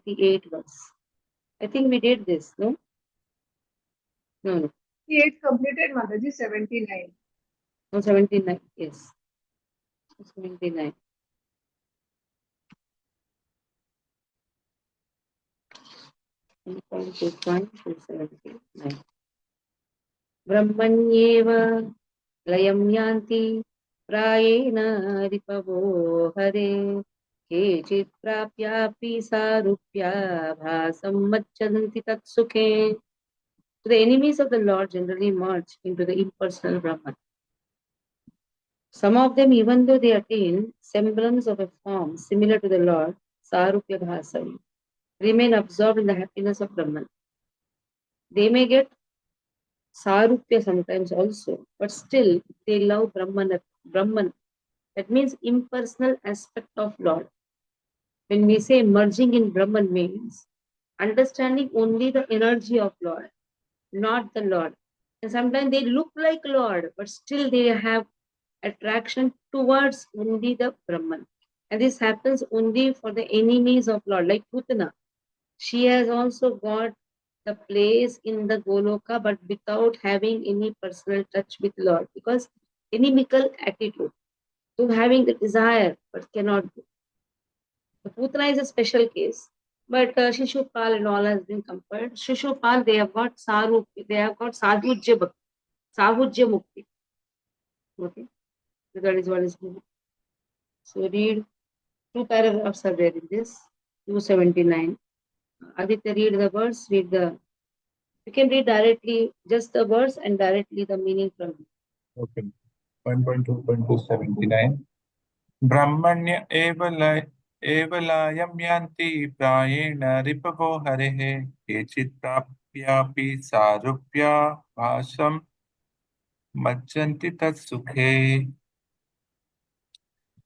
68 verse. I think we did this, no? No. 68 completed, Mataji, 79. No, 79, yes. 79. ब्रह्मण्येव लयं यान्ति प्रायेण रिपवो हरे केचित् प्राप्यापि सारूप्या भासं मज्जन्ति तत्सुखे. So the enemies of the Lord generally merge into the impersonal Brahman. Some of them, even though they attain semblance of a form similar to the Lord, Sarupya Bhasam, remain absorbed in the happiness of Brahman. They may get Sarupya sometimes also, but still they love Brahman. Brahman. That means impersonal aspect of Lord. When we say merging in Brahman means understanding only the energy of Lord, not the Lord. And sometimes they look like Lord, but still they have attraction towards only the Brahman. And this happens only for the enemies of Lord, like Putana. She has also got the place in the Goloka, but without having any personal touch with Lord, because inimical attitude, to having the desire but cannot do. The Putana is a special case, but Shishupal and all has been compared. Shishupal, they have got Sarup, they have got Sadhujya Bhakti, Sadhujya Mukti. Okay, so that is what is good. So read two paragraphs are there in this, 279. Aditya, read the verse, read the. You can read directly just the verse and directly the meaning from it. Okay. 1.2.279. Brahmanya evalayam yanti prayena ripavo harehe kechit prapyapi sarupya vasam majjanti tat sukhe.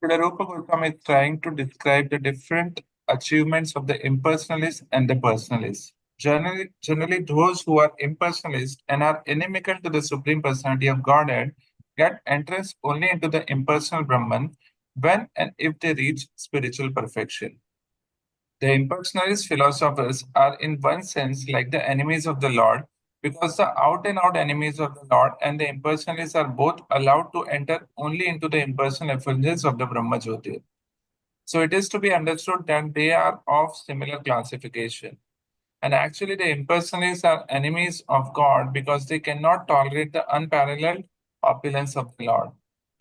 The Rupa Goswami is trying to describe the different achievements of the impersonalists and the personalists. Generally, those who are impersonalists and are inimical to the Supreme Personality of Godhead get entrance only into the impersonal Brahman when and if they reach spiritual perfection. The impersonalist philosophers are, in one sense, like the enemies of the Lord, because the out and out enemies of the Lord and the impersonalists are both allowed to enter only into the impersonal effulgence of the Brahma Jyotir. So it is to be understood that they are of similar classification. And actually, the impersonalists are enemies of God because they cannot tolerate the unparalleled opulence of the Lord.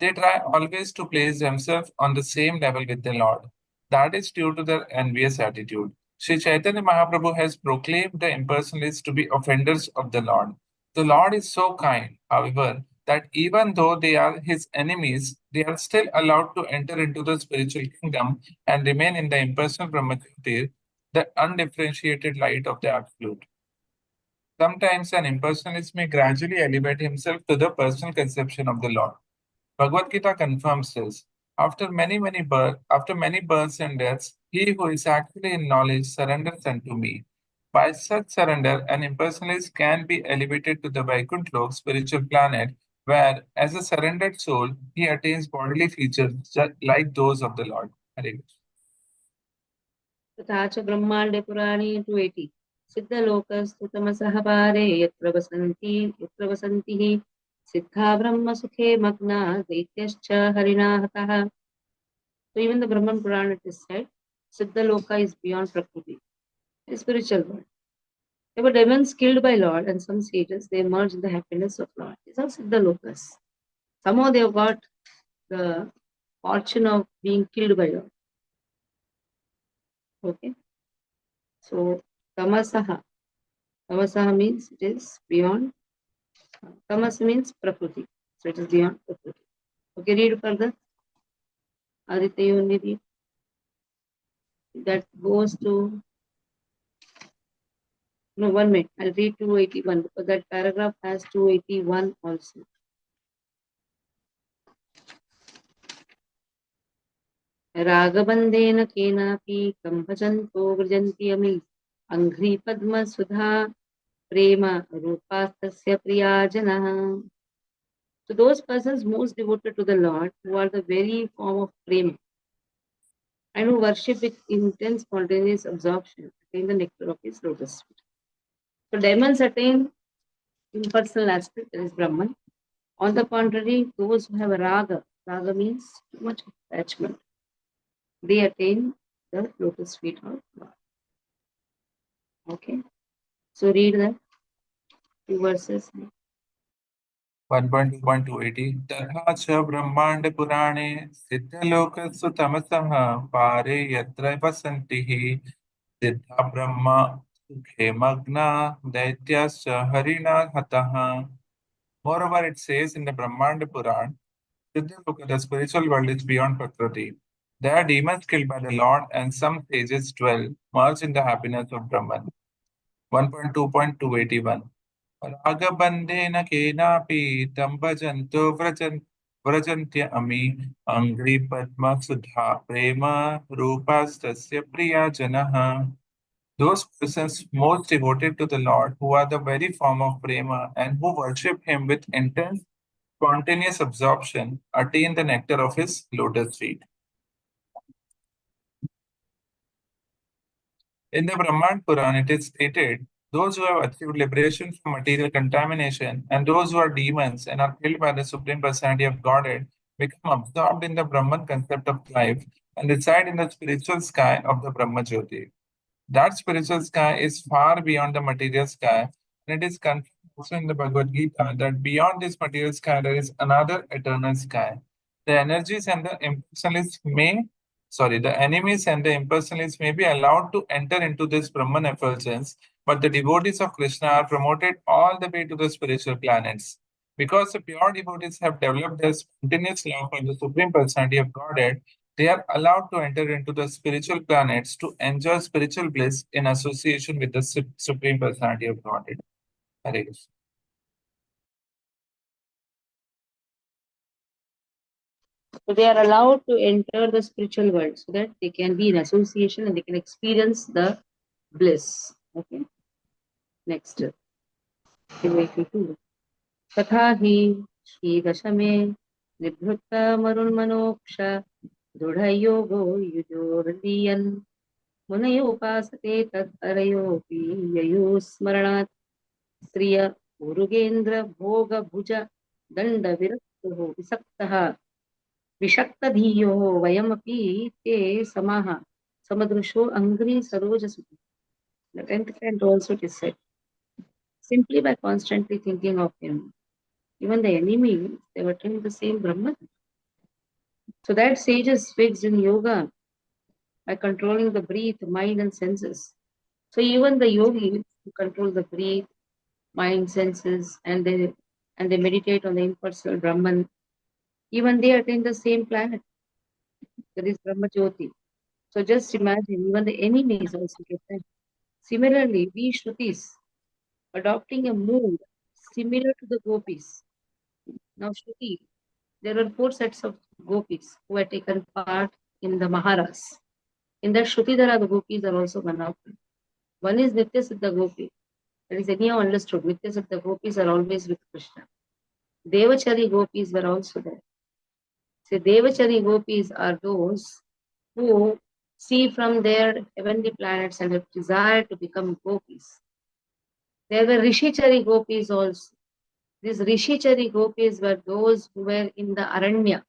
They try always to place themselves on the same level with the Lord. That is due to their envious attitude. Sri Chaitanya Mahaprabhu has proclaimed the impersonalists to be offenders of the Lord. The Lord is so kind, however, that even though they are his enemies, they are still allowed to enter into the spiritual kingdom and remain in the impersonal Brahmajyotir, the undifferentiated light of the Absolute. Sometimes an impersonalist may gradually elevate himself to the personal conception of the Lord. Bhagavad Gita confirms this. After many births and deaths, he who is actually in knowledge surrenders unto me. By such surrender, an impersonalist can be elevated to the Vaikuntha Lok, spiritual planet, where, as a surrendered soul, he attains bodily features just like those of the Lord. Hare Krishna. तथा च ब्रह्माण्डे पुराणे 280 सिद्धलोकस्तु तमसः पारे यत्र वसन्ति सिद्धा ब्रह्मसुखे मग्ना दैत्यश्च हरिणा हतः. So even the Brahman Purana it is said, Siddhaloka is beyond Prakriti, a spiritual world. There were demons killed by Lord and some sages, they emerged in the happiness of Lord. These are Siddhalokas. Somehow they have got the fortune of being killed by Lord. Okay. So Tamasaha. Tamasaha means it is beyond. Tamas means Prakriti. So it is beyond Prakriti. Okay, read further. Aditya, you only read. That goes to. No, 1 minute. I'll read 281 because that paragraph has 281 also. रागबन्धेन केनापि कं भजन्तो व्रजन्ति अमि अङ्घ्रिपद्मसुधा प्रेम रूपास्तस्य प्रियाजनः. So those persons most devoted to the Lord, who are the very form of prema, and who worship with intense spontaneous absorption, attain the nectar of his lotus feet. So demons attain impersonal aspect, that is Brahman. On the contrary, those who have a raga means too much attachment, they attain the lotus feet of God. Okay, so read the two verses. 1.2.280 तथा च ब्रह्माण्डपुराणे सिद्धलोकसु तमसः पारे यत्र वसन्ति हि सिद्धा ब्रह्म सुखे मग्ना दैत्याश्च हरिणा हतः. Moreover, it says in the Brahmanda Puran, Siddhaloka, the spiritual world is beyond Prakriti. There are demons killed by the Lord, and some sages dwell, merged in the happiness of Brahman. 1.2.281 रागबन्धेन केनापि तं भजन्तो व्रजन्त्य अमी अङ्घ्रिपद्मसुधा प्रेम रूपास्तस्य प्रिया जनः. Those persons most devoted to the Lord, who are the very form of prema and who worship Him with intense, spontaneous absorption, attain the nectar of His lotus feet. In the Brahman Puran, it is stated, those who have achieved liberation from material contamination and those who are demons and are killed by the Supreme Personality of Godhead become absorbed in the Brahman concept of life and reside in the spiritual sky of the Brahma Jyoti. That spiritual sky is far beyond the material sky, and it is confirmed also in the Bhagavad Gita that beyond this material sky there is another eternal sky. The energies and the impersonalists the enemies and the impersonalists may be allowed to enter into this Brahman effulgence, but the devotees of Krishna are promoted all the way to the spiritual planets. Because the pure devotees have developed their spontaneous love for the Supreme Personality of Godhead, they are allowed to enter into the spiritual planets to enjoy spiritual bliss in association with the Supreme Personality of Godhead. Hare Krishna. So they are allowed to enter the spiritual world so that they can be in association and they can experience the bliss. Okay. Next. 82. तथा हि श्रीदशमे निभृत्त मरुन्मनोक्ष दृढयोगो युजोर्लीयन् मुनयो उपासते तदरयोऽपि ययुः स्मरणात् श्रिय उरुगेन्द्र भोग भुज दण्ड विरक्तुः विसक्तः विषक्तधीयो वयमपि ते समाः समदृशो अङ्घ्रि सरोजसुति. The 10th canto also it is said, simply by constantly thinking of him, even the enemy, they were telling the same Brahman. So that sage is fixed in yoga by controlling the breath, mind, and senses. So even the yogis who control the breath, mind, senses, and they meditate on the impersonal Brahman, even they attain the same planet. That is Brahma Jyoti. So just imagine, even the enemies also get that. Similarly, we Shrutis adopting a mood similar to the gopis. Now, Shruti, there were four sets of gopis who had taken part in the Maharas. In that Shrutidhara, the gopis are also one of them. One is Nitya Siddha Gopi. That is anyhow understood. Nitya Siddha Gopis are always with Krishna. Devachari Gopis were also there. So Devachari Gopis are those who see from their heavenly planets and have desire to become gopis. There were Rishichari Gopis also. These Rishichari Gopis were those who were in the Aranya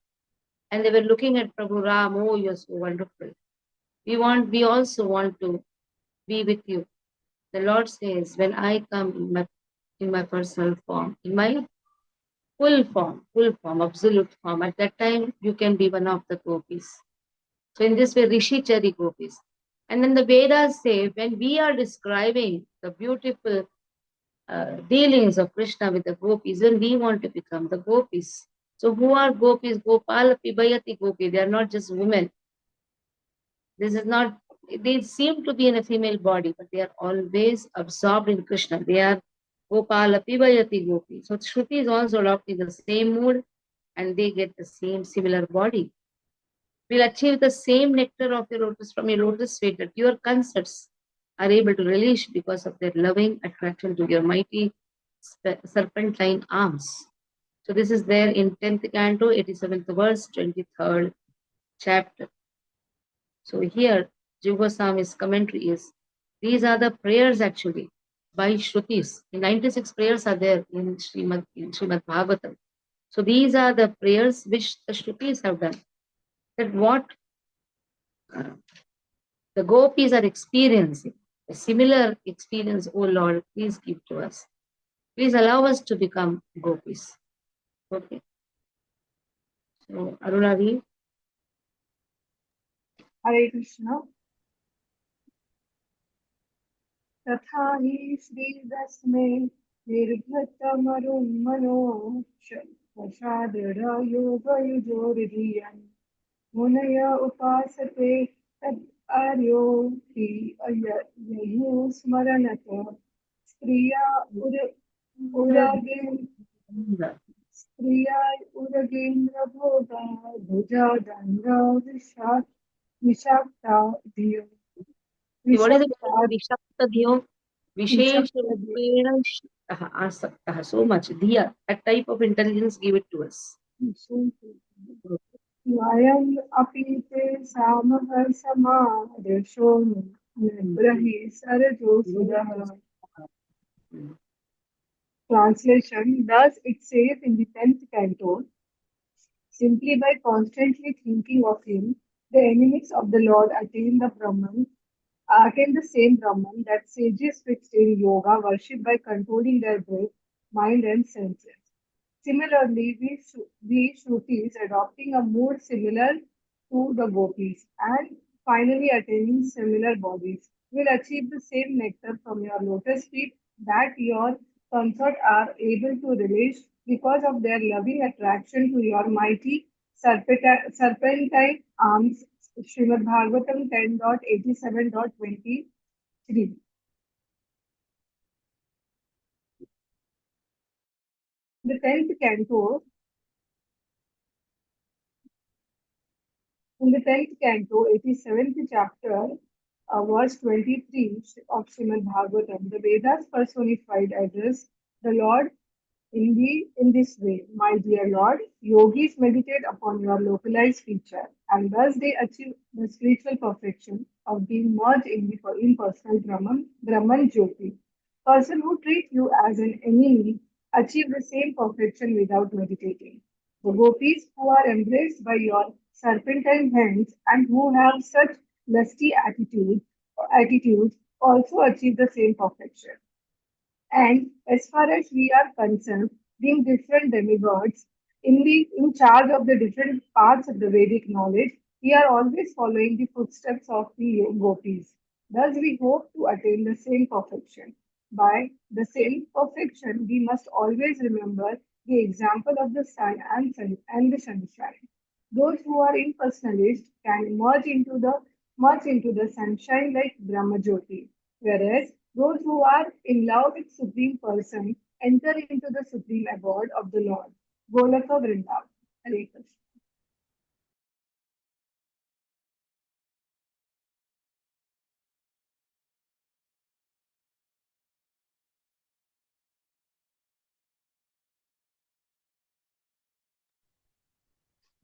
and they were looking at Prabhu Ram, oh, you're so wonderful. We also want to be with you. The Lord says, when I come in my personal form, in my full form, absolute form, at that time you can be one of the gopis. So in this way, Rishichari gopis. And then the Vedas say, when we are describing the beautiful dealings of Krishna with the gopis, then we want to become the gopis. So who are gopis? Gopala Pibayati gopi. They are not just women. This is not, they seem to be in a female body, but they are always absorbed in Krishna. They are Gopala Pibayati gopi. So Shruti is also adopting the same mood and they get the same similar body. Will achieve the same nectar of your lotus from your lotus feet that your concepts are able to release because of their loving attraction to your mighty serpentine arms. So this is there in 10th canto, 87th verse, 23rd chapter. So here, Jiva Goswami's commentary is, These are the prayers actually by Shrutis. 96 prayers are there in Srimad Bhagavatam. So these are the prayers which the Shrutis have done. That what uh, the gopis are experiencing, a similar experience, oh Lord, please give to us. Please allow us to become gopis. Okay. So Aruna read. Hare Krishna. तथा हि श्रीरश्मे निर्घतमरुं मनो वशादृढयोगयुजोरिधियन् मुनय उपासते तद् आर्यो हि ययुः स्मरणत स्त्रिया स्त्रिया उरगेन्द्रभोगा भुजादण्ड विषाक्ता धियो What is the विषक्ता Vishakta Dhiyo? Vishesha विषक्ता धियो Rupena Asaktaha. So much. Dhiya, that type of intelligence, give it to us. वयम् अपि ते सामहर्षमादर्शो ब्रहि सरजोषुधः. Translation. Thus it says in the 10th canto, simply by constantly thinking of him, the enemies of the Lord attain the same Brahman that sages fixed in yoga worship by controlling their breath, mind and senses. Similarly, we Shrutis adopting a mood similar to the gopis and finally attaining similar bodies will achieve the same nectar from your lotus feet that your consort are able to relish because of their loving attraction to your mighty serpentine arms. Srimad Bhagavatam 10.87.23. The 10th canto In the 10th canto, 87th chapter, verse 23 of Srimad Bhagavatam, the Vedas personified address the Lord in this way. My dear Lord, yogis meditate upon your localized feature, and thus they achieve the spiritual perfection of being merged in the impersonal Brahman Jyoti. Person who treat you as an enemy achieve the same perfection without meditating. The gopis who are embraced by your serpentine hands and who have such lusty attitudes also achieve the same perfection. And as far as we are concerned, being different demigods in charge of the different parts of the Vedic knowledge, we are always following the footsteps of the gopis. Thus, we hope to attain the same perfection. By the same perfection, we must always remember the example of the sun and the sunshine. Those who are impersonalist can merge into the sunshine like Brahmajyoti, whereas those who are in love with Supreme Person enter into the supreme abode of the Lord. Golaka Vrindavan. Hare Krishna.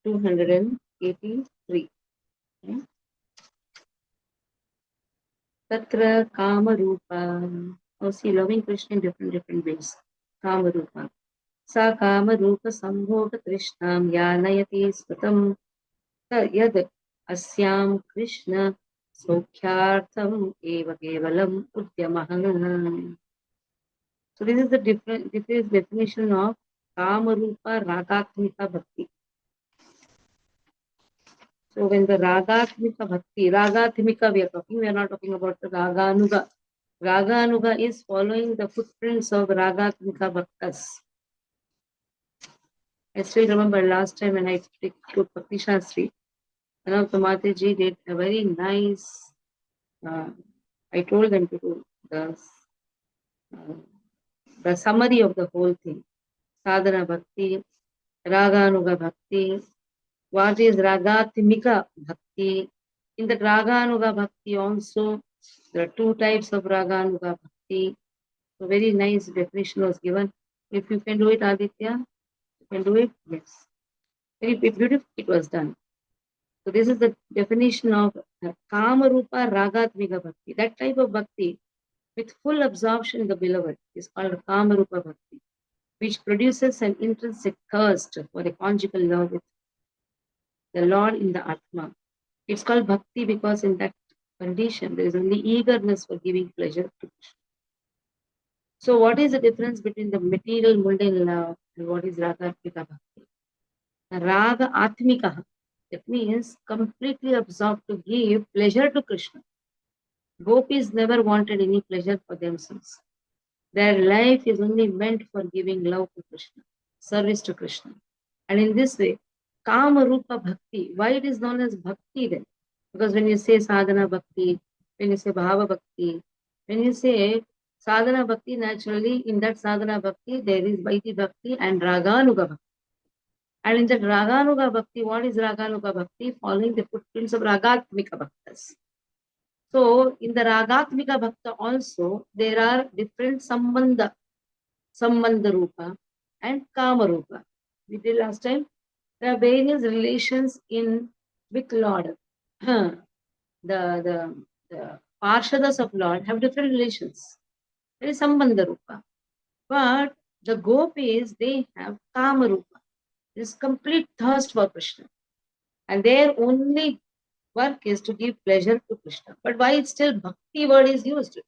283. Tatra Kamarupa. Oh, see, loving Krishna in different ways. Kamarupa. Sa Kamarupa Sambhoga Krishnam Yanayati Svatam Yad Asyam Krishna Sokhyartham Eva Kevalam Udyamaham. So this is the definition of Kamarupa Ragatmika Bhakti. So when the Ragatmika Bhakti, Ragatmika we are not talking about the Raganuga. Raganuga is following the footprints of Ragatmika Bhaktas. I still remember last time when I took Bhakti Shastri, one of the Mataji did a very nice, I told them to do the summary of the whole thing. Sadhana Bhakti, Raganuga Bhakti, what is Ragatmika Bhakti. In the Raganuga Bhakti also, there are two types of Raganuga Bhakti. So very nice definition was given. If you can do it, Aditya, you can do it? Yes. Very beautiful it was done. So this is the definition of Kama Rupa Ragatmika Bhakti. That type of bhakti with full absorption in the beloved is called Kama Rupa Bhakti, which produces an intrinsic thirst for a conjugal love with the Lord in the Atma. It's called Bhakti because in that condition there is only eagerness for giving pleasure to Krishna. So what is the difference between the material mundane love and what is Ragatmika Bhakti? Raga Atmika, that means completely absorbed to give pleasure to Krishna. Gopis never wanted any pleasure for themselves. Their life is only meant for giving love to Krishna, service to Krishna. And in this way, Kama Rupa Bhakti, why it is known as Bhakti then? Because when you say Sadhana Bhakti, when you say Bhava Bhakti, when you say Sadhana Bhakti, naturally in that Sadhana Bhakti, there is Vaiti Bhakti and Raganuga Bhakti. And in that Raganuga Bhakti, what is Raganuga Bhakti? Following the footprints of Ragatmika Bhaktas. So in the Ragatmika Bhakta also, there are different Sambandha Rupa and Kama Rupa. We did last time. There are various relations in with Lord. The Parshadas of Lord have different relations. There is Sambandha Rupa. But the Gopis, they have Kama Rupa. This complete thirst for Krishna. And their only work is to give pleasure to Krishna. But why still Bhakti word is used?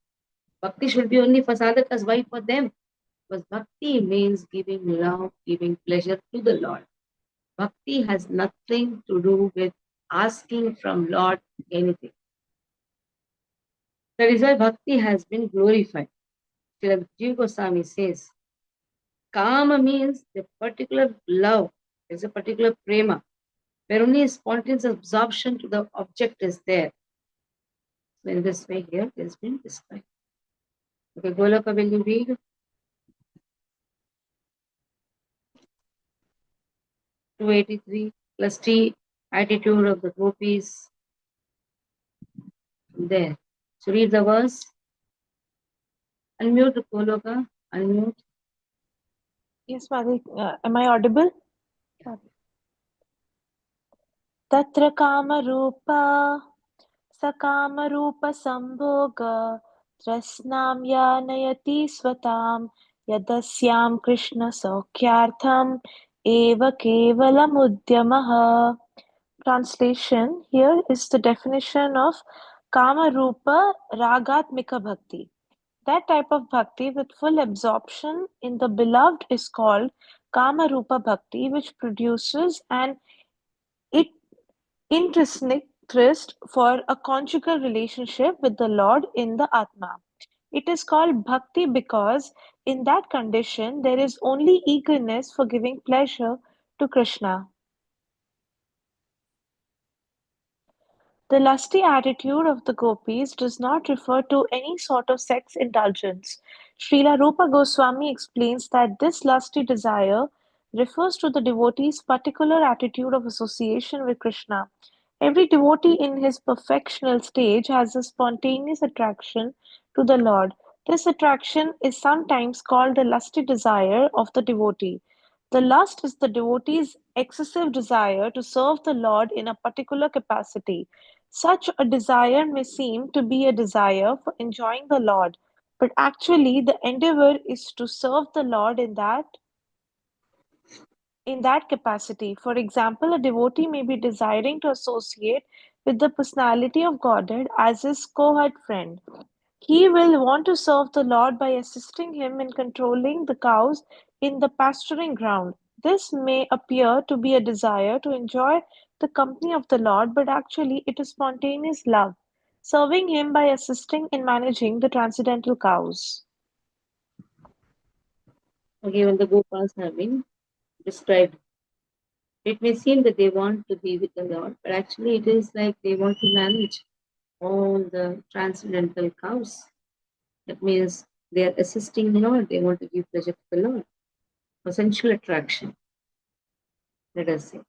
Bhakti should be only for sadhakas. Why for them? Because Bhakti means giving love, giving pleasure to the Lord. Bhakti has nothing to do with asking from Lord anything. That is why Bhakti has been glorified. Srila Jiva Goswami says, Kama means the particular love, there's a particular prema, where only spontaneous absorption to the object is there. So in this way here, it has been described. Okay, Golaka, will you read? 283 plus T, attitude of the gopis. There. So read the verse. Unmute Golaka. Unmute. Yes, Madhu. Am I audible? Tatra kamarupa sakamarupa sambhoga trasnam yanayati swatam yadasyam krishna saukyartham eva kevalam udyamaha. Translation. Here is the definition of kamarupa ragatmika bhakti. That type of bhakti with full absorption in the beloved is called Kama Rupa Bhakti, which produces an intrinsic thirst for a conjugal relationship with the Lord in the Atma. It is called Bhakti because in that condition there is only eagerness for giving pleasure to Krishna. The lusty attitude of the gopis does not refer to any sort of sex indulgence. Srila Rupa Goswami explains that this lusty desire refers to the devotee's particular attitude of association with Krishna. Every devotee in his perfectional stage has a spontaneous attraction to the Lord. This attraction is sometimes called the lusty desire of the devotee. The lust is the devotee's excessive desire to serve the Lord in a particular capacity. Such a desire may seem to be a desire for enjoying the Lord, but actually the endeavor is to serve the Lord in that capacity. For example, a devotee may be desiring to associate with the personality of Godhead as his cohort friend. He will want to serve the Lord by assisting him in controlling the cows in the pasturing ground. This may appear to be a desire to enjoy the company of the Lord, but actually it is spontaneous love, serving him by assisting in managing the transcendental cows. Okay, when the Gopas have been described, it may seem that they want to be with the Lord, but actually it is like they want to manage all the transcendental cows. That means they are assisting the Lord, they want to give pleasure to the Lord. For sensual attraction, let us say.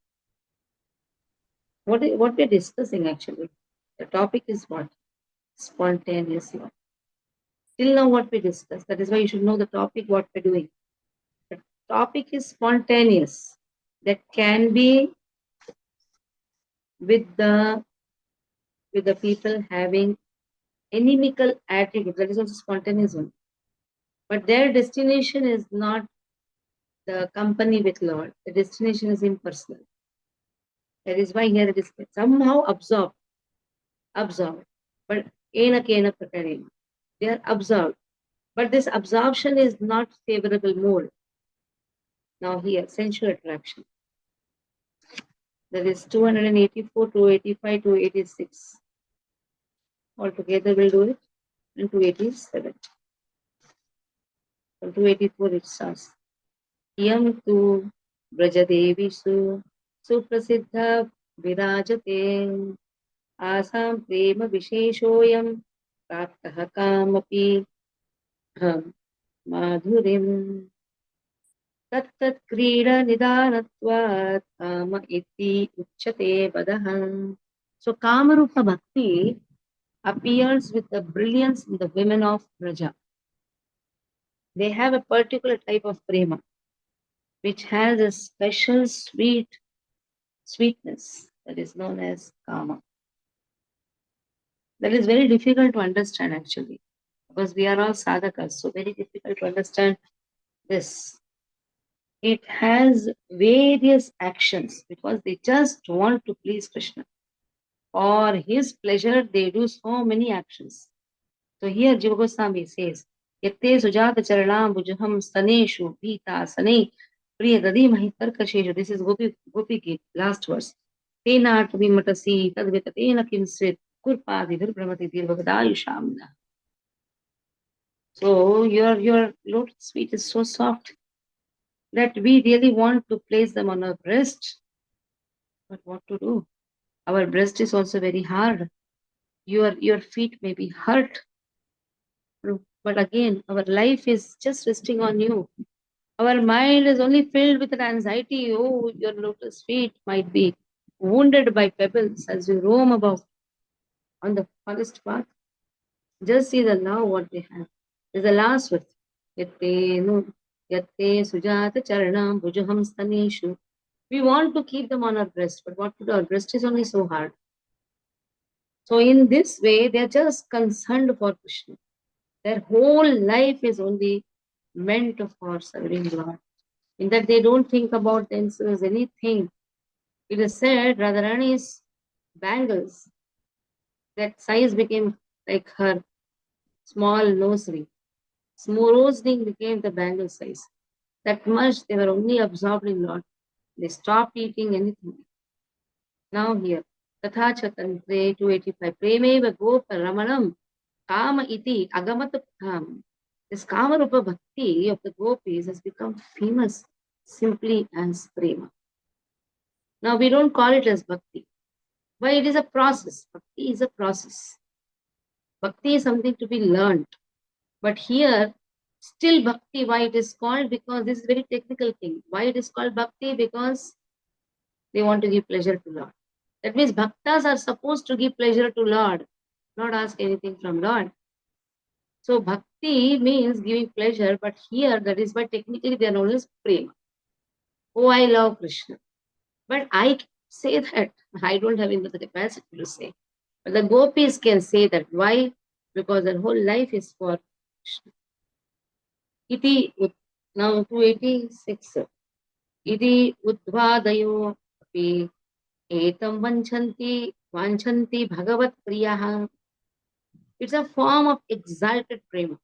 What we're discussing actually, the topic is what? Spontaneous love. Till now what we discussed, that is why you should know the topic, what we're doing. The topic is spontaneous. That can be with the people having inimical attitude. That is also spontaneism. But their destination is not the company with Lord. The destination is impersonal. That is why here it is somehow absorbed. But ena kena prakarena. They are absorbed. But this absorption is not favorable mode. Now here, sensual attraction. That is 284, 285, 286. Altogether we'll do it. And 287. From 284 it starts. Yam tu Brajadevisu Suprasiddha Virajate Asam Prema Visheshoyam Praptaha Kamapi Madhurim Tattat Krida Nidanatvat Kama Iti Uchate Badahan. So Kamarupa Bhakti appears with the brilliance in the women of Braja. They have a particular type of prema which has a special sweetness that is known as kama. That is very difficult to understand actually, because we are all sadhakas, so very difficult to understand this. It has various actions because they just want to please Krishna. For his pleasure, they do so many actions. So here Jiva Goswami says, Yatte sujata charanam bujaham staneshu pita sane priya dadimahi tarkasheshu. This is Gopi Git, last verse. Tena tubimatasi tadvitatena kinsvit kurpadi virbramati dirvagdayushamna. So your lotus feet is so soft that we really want to place them on our breast. But what to do? Our breast is also very hard. Your feet may be hurt. But again, our life is just resting on you. Our mind is only filled with an anxiety. Oh, your lotus feet might be wounded by pebbles as you roam about on the forest path. Just see the love what they have. There's the last verse. Yatte sujata charanam bhujaham staneshu. We want to keep them on our breast, but what to do? Our breast is only so hard. So in this way, they are just concerned for Krishna. Their whole life is only meant for serving Lord. In that they don't think about themselves anything. It is said Radharani's bangles, that size became like her small nose ring. Small nose ring became the bangle size. That much they were only absorbed in Lord. They stopped eating anything. Now here, Tatha Chatantre 285. Premeva Gopa Ramanam Kama iti Agamata Tham. This Kama Rupa Bhakti of the gopis has become famous simply as prema. Now we don't call it as bhakti. Why? It is a process. Bhakti is a process. Bhakti is something to be learned. But here, still bhakti, why it is called? Because this is a very technical thing. Why it is called bhakti? Because they want to give pleasure to Lord. That means bhaktas are supposed to give pleasure to Lord, not ask anything from Lord. So bhakti means giving pleasure, but here that is why technically they are known as prema. Oh, I love Krishna. But I say that I don't have the capacity to say. But the gopis can say that. Why? Because their whole life is for Krishna. Iti, now 286. Iti udvadayo api etam vanchanti bhagavat priyaha. It's a form of exalted prema.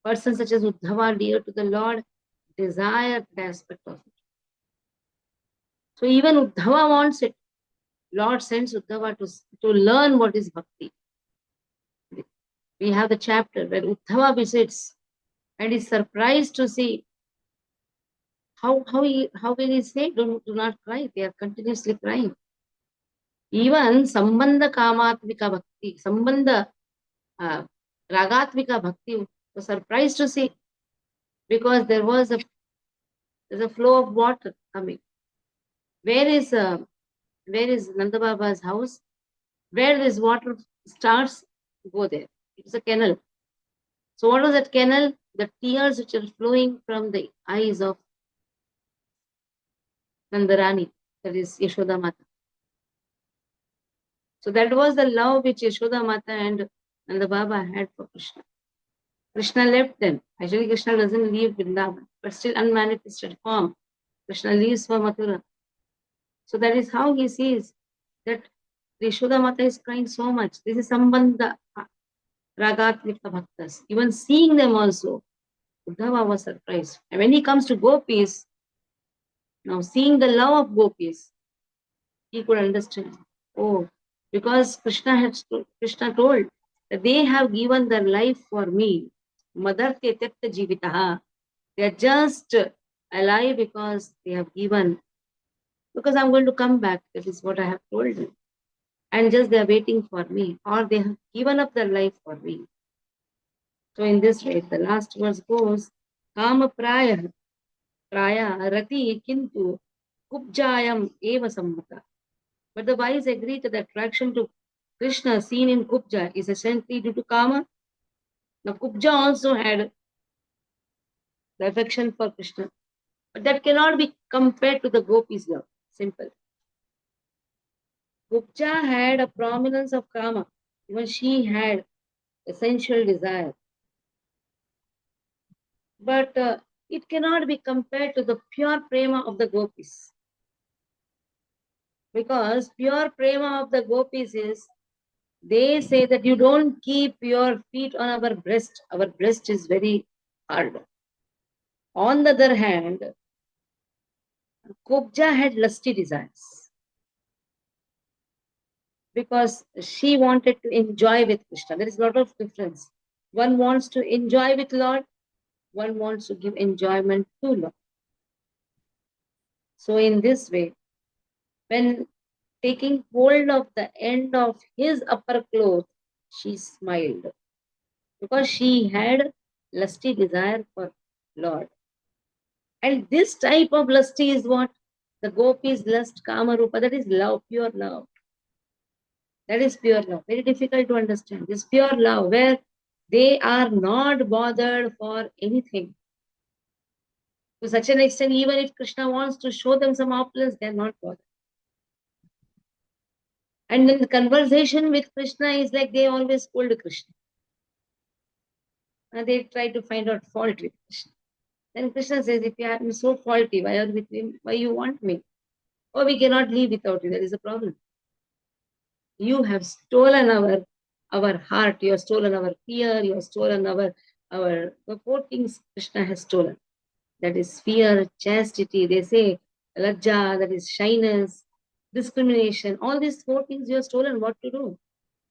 Persons such as Uddhava, dear to the Lord, desire the aspect of it. So even Uddhava wants it. Lord sends Uddhava to learn what is bhakti. We have the chapter where Uddhava visits and is surprised to see how will he say, do not cry. They are continuously crying. Even Sambandha Kamatmika Bhakti, Sambandha Ragatmika Bhakti was surprised to see, because there's a flow of water coming. Where is Nanda Baba's house? Where this water starts, go there. It's a canal. So what was that canal? The tears which are flowing from the eyes of Nandarani, that is Yashoda Mata. So that was the love which Yashoda Mata and the Baba had for Krishna. Krishna left them. Actually, Krishna doesn't leave Vrindavan, but still unmanifested form. Krishna leaves for Mathura. So that is how he sees that Yashoda Mata is crying so much. This is Sambandha Ragatvika Bhaktas. Even seeing them also, Uddhava was surprised. And when he comes to gopis, now seeing the love of gopis, he could understand. Oh, because Krishna told that they have given their life for me. Madarte Tepta Jivitaha. They are just alive because they have given, because I'm going to come back. That is what I have told them. And just they are waiting for me, or they have given up their life for me. So in this way, the last verse goes, Kama Praya Rati Kintu Kubjayam Eva Sammata. But the wise agree that the attraction to Krishna seen in Kubja is essentially due to Kama. Now Kubja also had the affection for Krishna, but that cannot be compared to the gopis' love. Simple. Kubja had a prominence of Kama. Even she had essential desire. But it cannot be compared to the pure prema of the gopis. Because pure prema of the gopis is, they say that you don't keep your feet on our breast. Our breast is very hard. On the other hand, Kubja had lusty desires. Because she wanted to enjoy with Krishna. There is a lot of difference. One wants to enjoy with Lord, one wants to give enjoyment to Lord. So in this way, when taking hold of the end of his upper cloth, she smiled. Because she had lusty desire for Lord. And this type of lusty is what? The gopis lust, kama rupa, that is love, pure love. That is pure love. Very difficult to understand. This pure love where they are not bothered for anything. To such an extent, even if Krishna wants to show them some opulence, they are not bothered. And then the conversation with Krishna is like they always scold Krishna. And they try to find out fault with Krishna. Then Krishna says, if you are so faulty, why are you with me? Why you want me? Oh, we cannot live without you. That is a problem. You have stolen our heart. You have stolen our fear. You have stolen our the four things Krishna has stolen. That is fear, chastity. They say lajja, that is shyness, discrimination. All these four things you have stolen. What to do?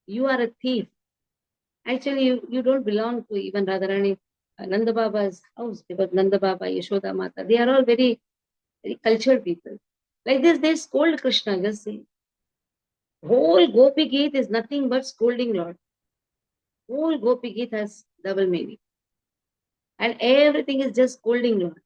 You are a thief. Actually, you don't belong to even Radharani Nanda Baba's house, because Nanda Baba, Yashoda Mata, they are all very, very cultured people. Like this, they scold Krishna. Just see. Whole Gopi Geet is nothing but scolding Lord. Whole Gopi Geet has double meaning. And everything is just scolding Lord.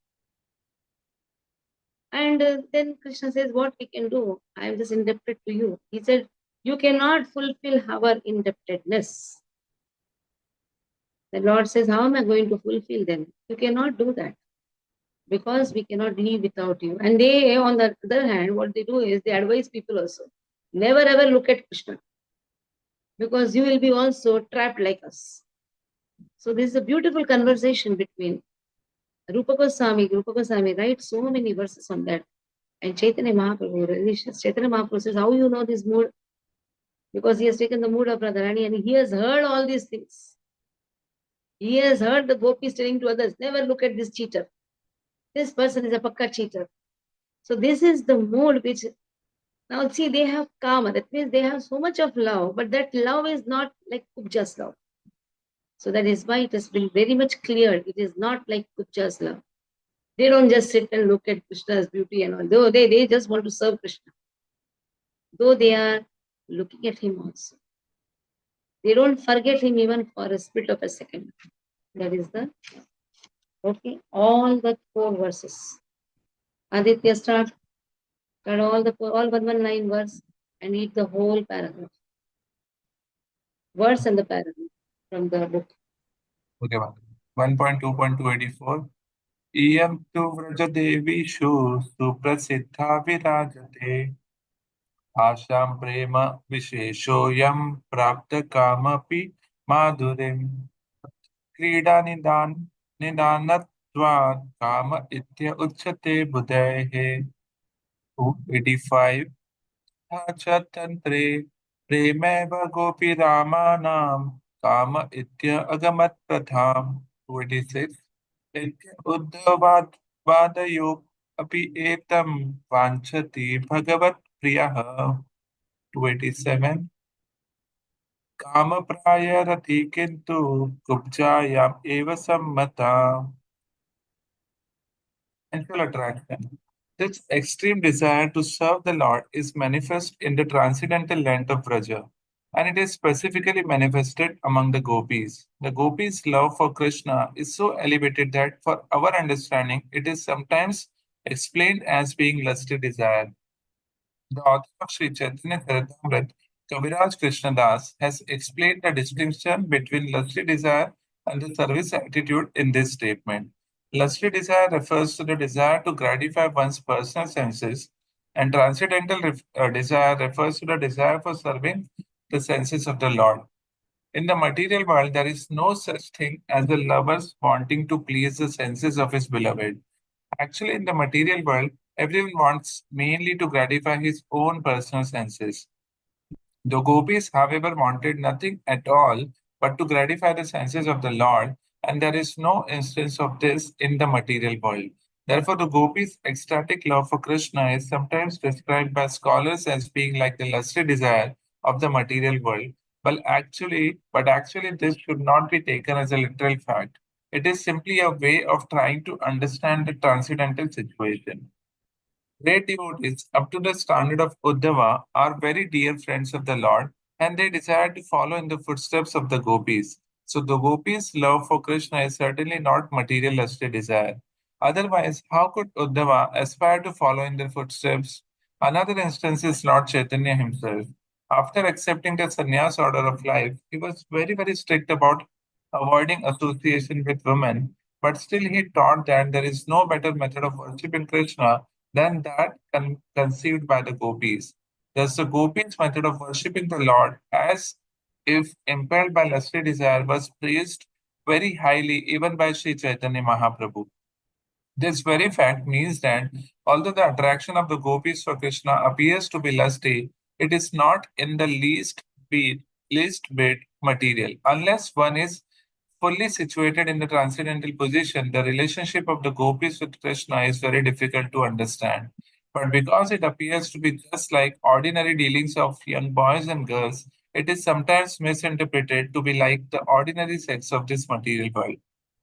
And then Krishna says, what we can do? I am just indebted to you. He said, you cannot fulfill our indebtedness. The Lord says, how am I going to fulfill them? You cannot do that. Because we cannot live without you. And they, on the other hand, what they do is they advise people also. Never ever look at Krishna. Because you will be also trapped like us. So this is a beautiful conversation between Rupa Goswami writes so many verses on that. And Chaitanya Mahaprabhu, Chaitanya Mahaprabhu says, how you know this mood? Because he has taken the mood of Radharani and he has heard all these things. He has heard the gopis telling to others, never look at this cheater. This person is a pakka cheater. So this is the mood which, now see, they have karma. That means they have so much of love, but that love is not like Kupja's love. So that is why it has been very much cleared. It is not like Kupja's love. They don't just sit and look at Krishna's beauty and all. Though they just want to serve Krishna. Though they are looking at him also. They don't forget him even for a split of a second. That is the, okay, all the four verses. Aditya start all 119 verse and read the whole paragraph. Verse and the paragraph from the book. Okay, 1.2.284. Iyam tu vrajadevishu suprasiddha virajate आशां प्रेम विशेषोऽयं प्राप्तकामपि माधुरीम् क्रीडानिदान निदानत्वात् काम इत्य उच्यते बुधैः 285 च तन्त्रे प्रेमैव गोपीरामाणां काम इत्य अगमत् प्रथाम् 286 इत्य उद्धवाद वादयो अपि एतं वाञ्छति भगवत्प्रियः 287 कामप्रायरति किन्तु कुब्जायाम् एव सम्मता sensual attraction. This extreme desire to serve the Lord is manifest in the transcendental land of Vraja, and it is specifically manifested among the gopis. The gopis' love for Krishna is so elevated that, for our understanding, it is sometimes explained as being lusty desire. The author of Sri Chaitanya Charitamrita, Kaviraj Krishnadas, has explained the distinction between lusty desire and the service attitude in this statement. Lusty desire refers to the desire to gratify one's personal senses, and transcendental desire refers to the desire for serving the senses of the Lord. In the material world, there is no such thing as the lover's wanting to please the senses of his beloved. Actually, in the material world, everyone wants mainly to gratify his own personal senses. The gopis, however, wanted nothing at all but to gratify the senses of the Lord, and there is no instance of this in the material world. Therefore, the gopis' ecstatic love for Krishna is sometimes described by scholars as being like the lusty desire of the material world. But actually, this should not be taken as a literal fact. It is simply a way of trying to understand the transcendental situation. Great devotees, up to the standard of Uddhava, are very dear friends of the Lord, and they desire to follow in the footsteps of the gopis. So the gopis' love for Krishna is certainly not materialistic desire. Otherwise, how could Uddhava aspire to follow in their footsteps? Another instance is Lord Chaitanya himself. After accepting the sannyas order of life, he was very, very strict about avoiding association with women, but still he taught that there is no better method of worshipping Krishna than that conceived by the gopis. Thus, the gopis' method of worshipping the Lord, as if impelled by lusty desire, was praised very highly even by Sri Chaitanya Mahaprabhu. This very fact means that although the attraction of the gopis for Krishna appears to be lusty, it is not in the least bit material. Unless one is fully situated in the transcendental position, the relationship of the gopis with Krishna is very difficult to understand. But because it appears to be just like ordinary dealings of young boys and girls, it is sometimes misinterpreted to be like the ordinary sex of this material world.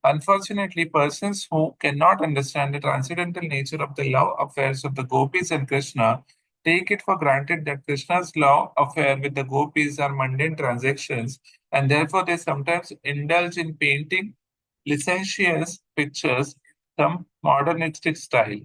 Unfortunately, persons who cannot understand the transcendental nature of the love affairs of the gopis and Krishna take it for granted that Krishna's love affair with the gopis are mundane transactions, and therefore they sometimes indulge in painting licentious pictures in some modernistic style.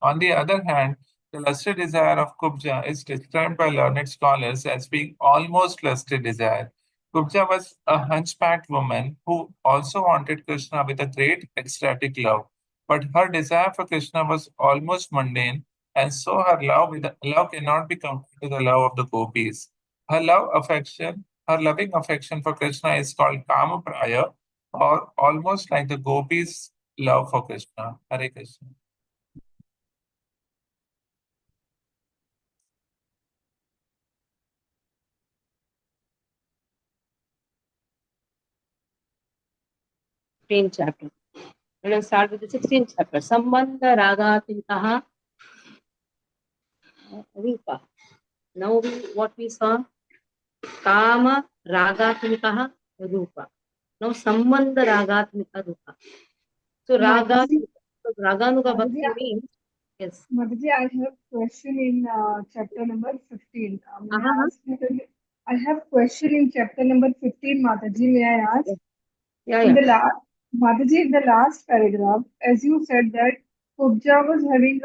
On the other hand, the lusty desire of Kubja is described by learned scholars as being almost lusty desire. Kubja was a hunchbacked woman who also wanted Krishna with a great ecstatic love, but her desire for Krishna was almost mundane, and so her love cannot be compared to the love of the gopis. Her loving affection for Krishna is called Kama Praya, or almost like the gopis' love for Krishna. Hare Krishna. Same chapter. Let us start with the 16th chapter. Sambandha Ragatmikaha Rupa. Now what we saw, Kama Ragatmikaha Rupa. Now Sambandha Ragatmika Rupa. So Mataji, Raganuga Mataji, Bhakti means, yes. Mataji, I have question in chapter number 15. May I Uh-huh. ask you? I have question in chapter number 15, Mataji. May I ask? Yes. Yeah, In yeah. the last, Mataji, in the last paragraph, as you said that Kubja was having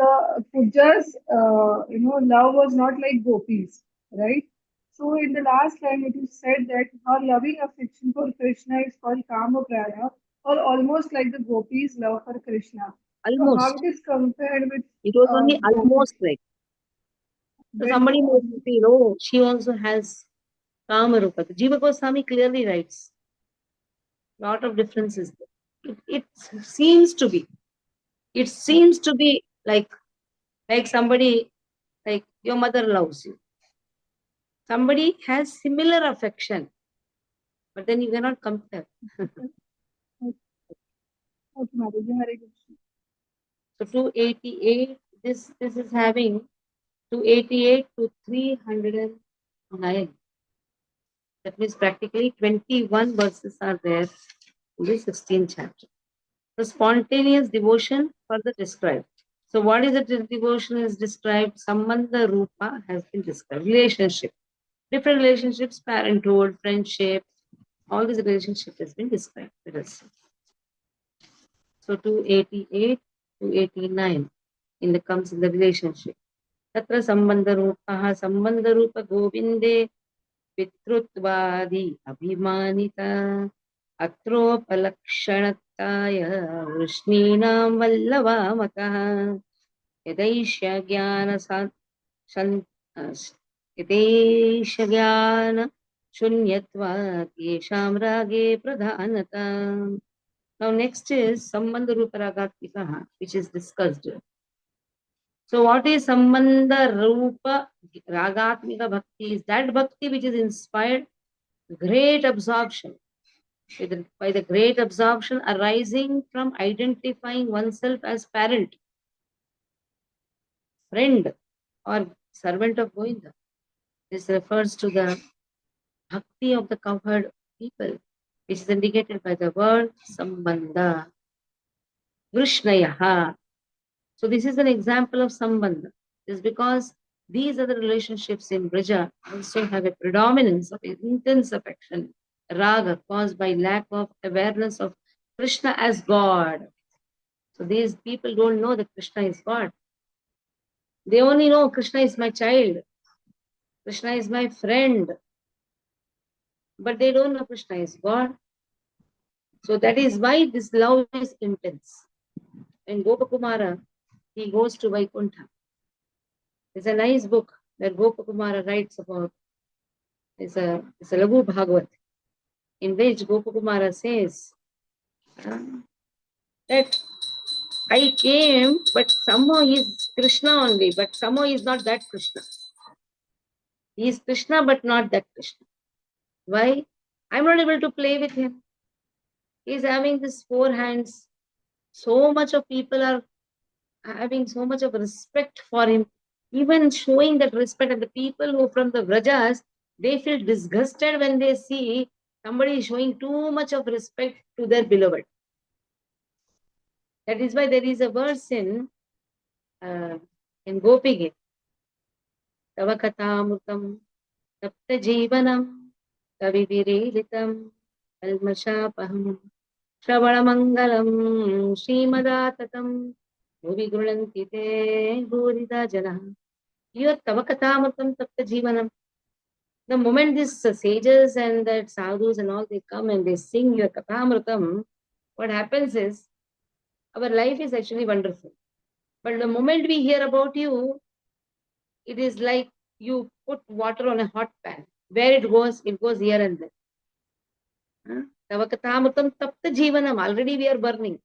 Kubja's, love was not like gopis, right? So in the last line, it is said that her loving affection for Krishna is called Kama Praya, or almost like the gopis' love for Krishna. So how Almost. it is compared with It was only gopis? almost like. So Then somebody may feel, oh, she also has Kama Rupa. Jiva Goswami clearly writes, lot of differences. It seems to be. It seems to be like somebody, like your mother loves you. Somebody has similar affection, but then you cannot compare. okay, Mataji, Hare Krishna. So 288, this is having 288 to 309. That means practically 21 verses are there in the 16th chapter. The spontaneous devotion further described. So what is the devotion is described? Sambandha Rupa has been described. Relationship. Different relationships, parenthood, friendship, all these relationships has been described. Let us see. So 288 to 89 in the comes in the relationship. Tatra sambandha rupa govinde पितृत्वादि अभिमानिता अत्रोपलक्षणताय वृष्णीनां वल्लभामतः यदैष ज्ञान यदैष ज्ञान शून्यत्वात् येषां रागे प्रधानता. Now next is Sambandha Rupa Ragatmika, which is discussed. So what is Sambandha Rupa Ragatmika Bhakti? Is that Bhakti which is inspired great absorption. By the great absorption arising from identifying oneself as parent, friend, or servant of Govinda. This refers to the bhakti of the cowherd people, which is indicated by the word Sambandha. Vrishnayaha. So this is an example of Sambandha. It is because these other relationships in Braja also have a predominance of intense affection, raga, caused by lack of awareness of Krishna as God. So these people don't know that Krishna is God. They only know Krishna is my child, Krishna is my friend, but they don't know Krishna is God. So that is why this love is intense. And Gopakumara, he goes to Vaikuntha. There's a nice book that Gopakumara writes about. It's a Laghu Bhagavat, in which Gopakumara says that I came, but somehow he is Krishna only, but somehow he is not that Krishna. He is Krishna, but not that Krishna. Why? I'm not able to play with him. He is having these four hands. So much of people are having so much of respect for him, even showing that respect. And the people who from the Vrajas, they feel disgusted when they see somebody showing too much of respect to their beloved. That is why there is a verse in Gopi Gita. Tava kathamrutam tapta jivanam kavivirilitam kalmashapaham Shravanamangalam Srimadatam Bhuvi Grunanti Te Bhurida Jana. Your Tavakatamatam Tapta Jivanam. The moment these sages and that sadhus and all they come and they sing your Kathamrutam, what happens is our life is actually wonderful. But the moment we hear about you, it is like you put water on a hot pan. Where it goes here and there. Tavakathamrutam Tapta Jivanam. Already we are burning.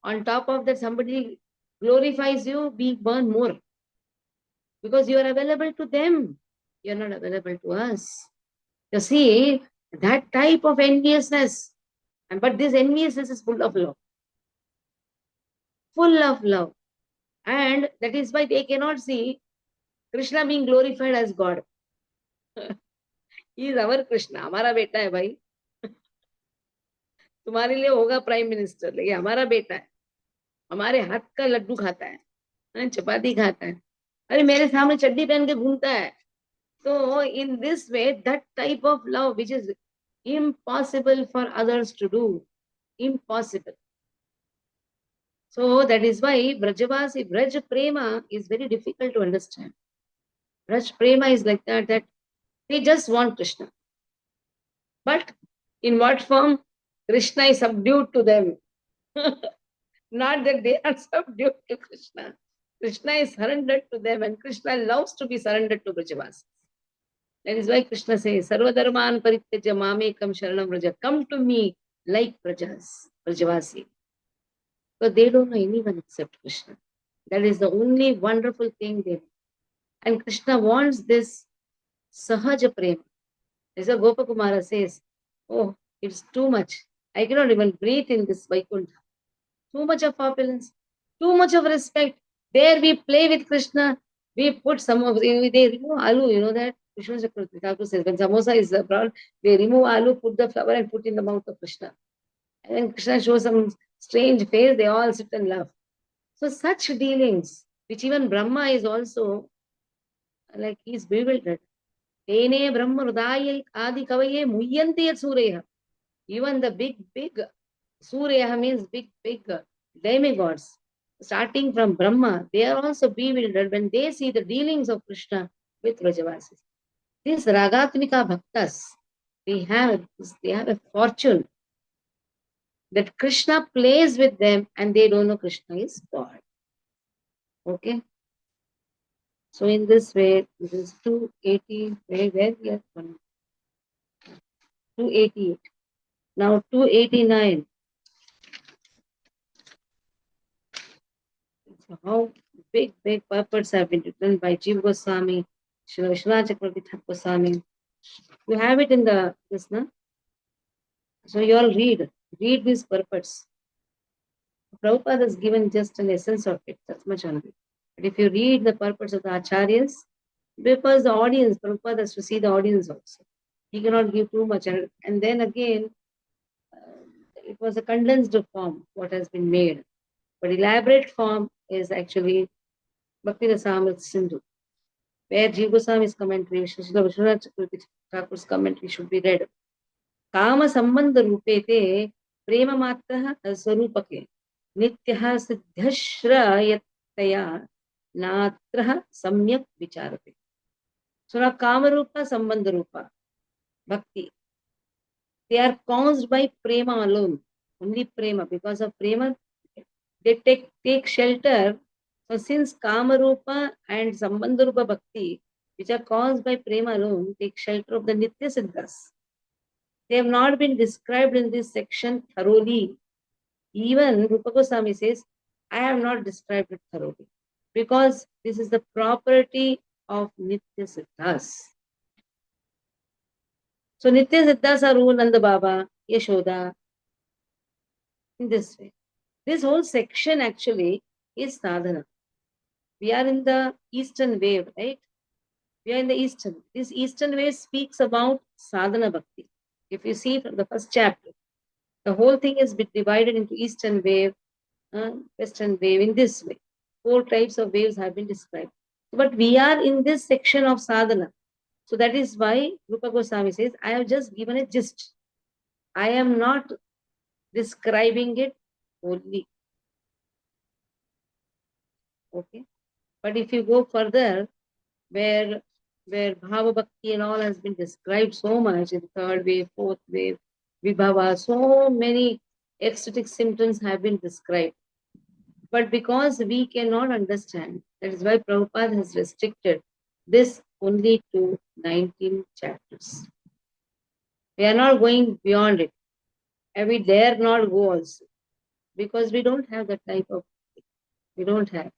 On top of that, somebody glorifies you, we burn more. Because you are available to them. You are not available to us. You see, that type of enviousness. But this enviousness is full of love. Full of love. And that is why they cannot see Krishna being glorified as God. He is our Krishna. हमारा बेटा है भाई. तुम्हारे लिए होगा prime minister, लेकिन हमारा बेटा है. हमारे हाथ का लड्डू खाता है, चपाती खाता है. अरे मेरे सामने चड्डी पहन के घूमता है. So in this way, that type of love which is impossible for others to do, impossible. So that is why Brajavasi, Braj Prema is very difficult to understand. Braj Prema is like that they just want Krishna. But in what form? Krishna is subdued to them. Not that they are subdued to Krishna. Krishna is surrendered to them, and Krishna loves to be surrendered to Brajavasis. That is why Krishna says, Sarvadharman parityaja mamekam sharanam vraja. Come to me like Brajavasi. But they don't know anyone except Krishna. That is the only wonderful thing there. And Krishna wants this Sahaja Prema. As a Gopakumara says, oh, it's too much. I cannot even breathe in this Vaikuntha. Too much of opulence, too much of respect. There we play with Krishna. We put some of, they remove aloo, you know that? Vishnu Chakravarti Thakur says, when samosa is brought, they remove aloo, put the flour and put in the mouth of Krishna. And then Krishna shows some strange face, they all sit and laugh. So such dealings, which even Brahma is also, like he's bewildered. Tene Brahma Rudaya Adi Kavaye Muyanti Sureha. Even the big Surya means big demigods. Starting from Brahma, they are also bewildered when they see the dealings of Krishna with Vrajavasis. These Ragatmika Bhaktas, they have a fortune that Krishna plays with them and they don't know Krishna is God. Okay? So in this way, this is 280, where we are from? 288. Now 289. So how big purports have been written by Jiva Goswami, Srila Vishwanath Chakravarti Thakur Goswami. You have it in the this, no? So you all read these purports. Prabhupada has given just an essence of it, that's much only. But if you read the purports of the Acharyas, because the audience, Prabhupada has to see the audience also. He cannot give too much. And then again, it was a condensed form, what has been made. But elaborate form is actually Bhakti Rasamrita Sindhu, where Jiva Goswami's commentary, Srila Vishwanath Chakravarti Thakur's commentary should be read. Kama Sambandha Rupete Prema Matra Sarupake Nityaha Siddhashrayataya Natraha Samyak Vicharate. So now Kama Rupa, Sambandha Rupa, Bhakti. They are caused by Prema alone. Only Prema. Because of Prema, they take shelter. So since Kama Rupa and Sambandha Rupa Bhakti, which are caused by Prema alone, take shelter of the Nitya Siddhas. They have not been described in this section thoroughly. Even Rupa Goswami says, I have not described it thoroughly. Because this is the property of Nitya Siddhas. So Nitya Siddhas are ruled Nanda Baba, Yashoda, in this way. This whole section actually is sadhana. We are in the eastern wave, right? We are in the eastern. This eastern wave speaks about sadhana bhakti. If you see from the first chapter, the whole thing is divided into eastern wave, western wave, in this way. 4 types of waves have been described. But we are in this section of sadhana. So that is why Rupa Goswami says, I have just given a gist. I am not describing it only. Okay. But if you go further, where Bhava Bhakti and all has been described so much in third wave, fourth wave, Vibhava, so many ecstatic symptoms have been described. But because we cannot understand, that is why Prabhupada has restricted this only to 19 chapters. We are not going beyond it. And we dare not go also. Because we don't have that type of, we don't have.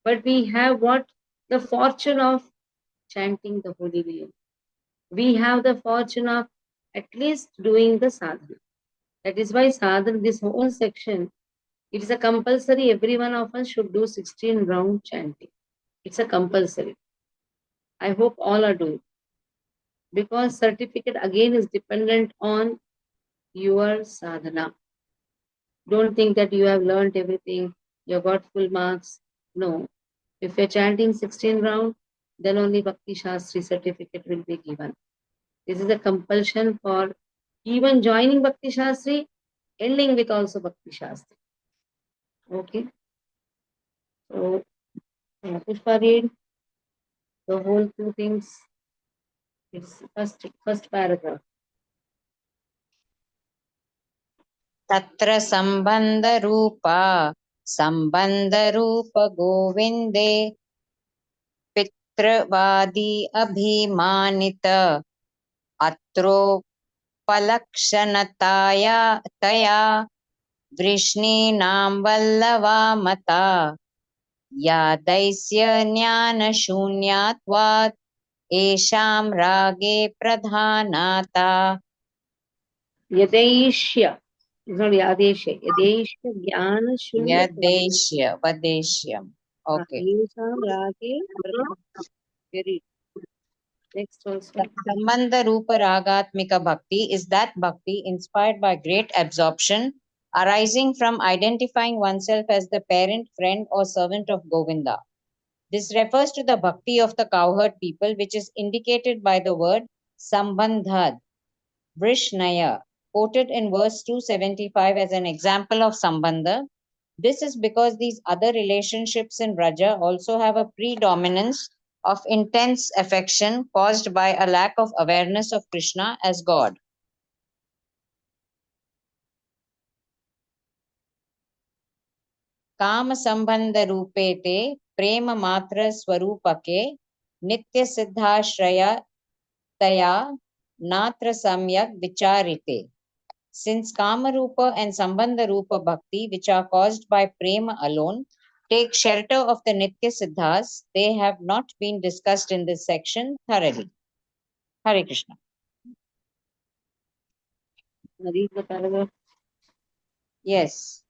But we have what? The fortune of chanting the holy name. We have the fortune of at least doing the sadhana. That is why sadhana, this whole section, it is a compulsory, every one of us should do 16 round chanting. It's a compulsory. I hope all are doing. Because certificate again is dependent on your sadhana. Don't think that you have learned everything, you have got full marks. No. If you're chanting 16 round, then only Bhakti Shastri certificate will be given. This is a compulsion for even joining Bhakti Shastri, ending with also Bhakti Shastri. Okay. So, Pushpa read the whole 2 things. It's first paragraph. तत्र सम्बन्धरूपा संबंधरूप गोविंदे पितृवादी अभिमानित अत्रोपलक्षणताया तया वृष्णीनां वल्लवा मता या दैस्य ज्ञानशून्यात्वात् येषां रागे प्रधानाता यदैष्य, it's not yadesha, yadaisha jnana shunya यदेश्य वदेश्यम् okay yesham rage pradhan. Very next also. Sambandha Rupa Ragatmika Bhakti is that bhakti inspired by great absorption arising from identifying oneself as the parent, friend, or servant of Govinda. This refers to the bhakti of the cowherd people, which is indicated by the word Sambandhad, Vrishnaya, quoted in verse 275 as an example of Sambandha. This is because these other relationships in Raja also have a predominance of intense affection caused by a lack of awareness of Krishna as God. काम संबंध रूपे ते प्रेम मात्र स्वरूपके नित्य सिद्धाश्रय तया natra samyak vicharite. Since Kamarupa and Sambandharupa Bhakti, which are caused by Prema alone, take shelter of the Nitya Siddhas, they have not been discussed in this section thoroughly. Hare Krishna. Read the paragraph. Yes.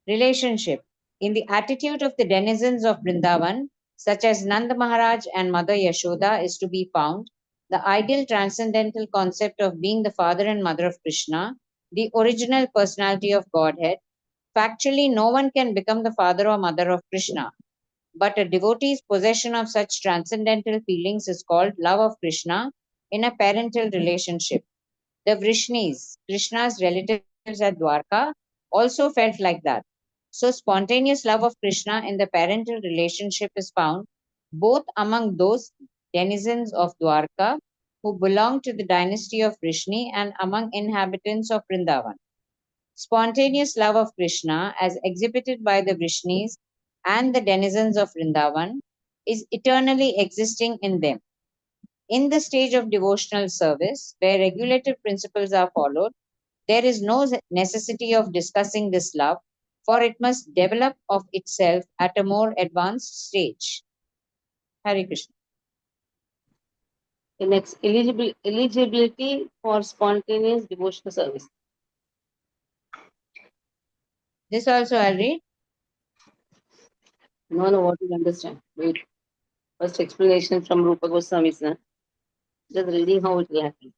Relationship. In the attitude of the denizens of Vrindavan, such as Nanda Maharaj and Mother Yashoda, is to be found the ideal transcendental concept of being the father and mother of Krishna, the original personality of Godhead. Factually, no one can become the father or mother of Krishna, but a devotee's possession of such transcendental feelings is called love of Krishna in a parental relationship. The Vrishnis, Krishna's relatives at Dwarka, also felt like that. So, spontaneous love of Krishna in the parental relationship is found both among those denizens of Dwarka who belong to the dynasty of Vrishni and among inhabitants of Vrindavan. Spontaneous love of Krishna, as exhibited by the Vrishnis and the denizens of Vrindavan, is eternally existing in them. In the stage of devotional service, where regulative principles are followed, there is no necessity of discussing this love, for it must develop of itself at a more advanced stage. Hare Krishna. The next, eligibility for spontaneous devotional service. This also I'll read. No, what you understand. Wait. First explanation from Rupa Goswami's. Just reading how it will happen.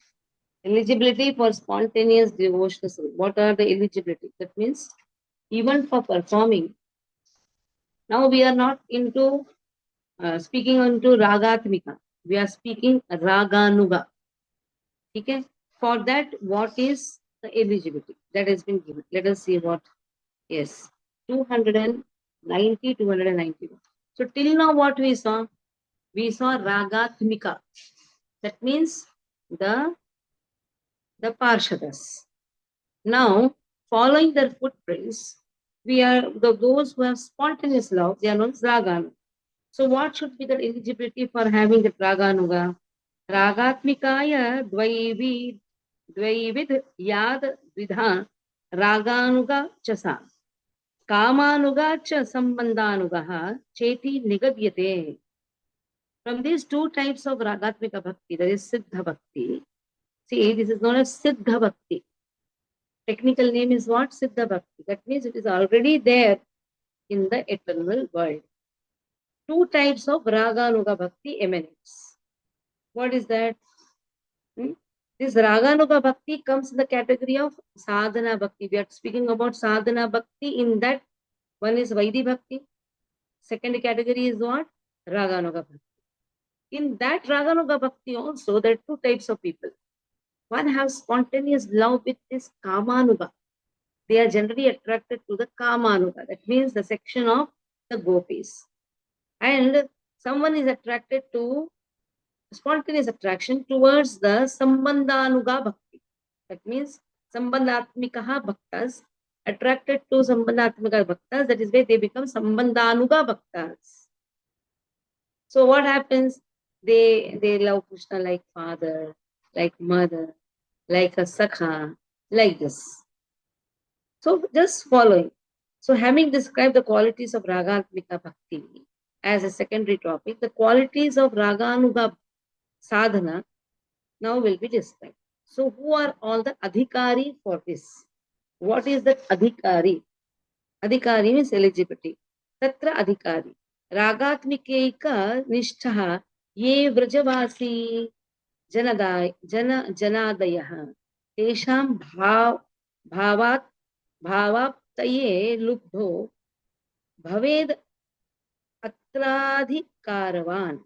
Eligibility for spontaneous devotional service. What are the eligibility? That means even for performing. Now we are not into speaking into Ragatmika. We are speaking Raganuga. Okay? For that, what is the eligibility that has been given? Let us see what. Yes, 290, 291. So till now what we saw? We saw Ragatmika. That means the Parshadas. Now, following their footprints, we are those who have spontaneous love, they are known as Raganu. So what should be the eligibility for having the Raganuga? Ragatmikaya dvaivid yad vidha Raganuga chasa. Kamanuga cha sambandhanuga cheti nigadyate. From these two types of Ragatmika Bhakti, there is Siddha Bhakti. See, this is known as Siddha Bhakti. Technical name is what? Siddha Bhakti. That means it is already there in the eternal world. Two types of Raganuga Bhakti emanates. What is that? This Raganuga Bhakti comes in the category of Sadhana Bhakti. We are speaking about Sadhana Bhakti. In that, one is Vaidhi Bhakti. Second category is what? Raganuga Bhakti. In that Raganuga Bhakti also, there are two types of people. One has spontaneous love with this Kamanuga. They are generally attracted to the Kamanuga. That means the section of the gopis. And someone is attracted to spontaneous attraction towards the Sambandhanuga Bhakti. That means Sambandhatmikaha Bhaktas. attracted to Sambandhatmika Bhaktas. That is why they become Sambandhanuga Bhaktas. So what happens? They love Krishna like father, like mother, like a sakha, like this. So just following. So having described the qualities of Ragatmika Bhakti as a secondary topic, the qualities of Raganuga Sadhana now will be described. So who are all the adhikari for this? What is that adhikari? Adhikari means eligibility. Tatra adhikari. Ragatmikeika nishtha ye vrajavasi जनादयः तेषां भावात् भावाप्तये लुब्धो भवेद अत्राधिकारवान्.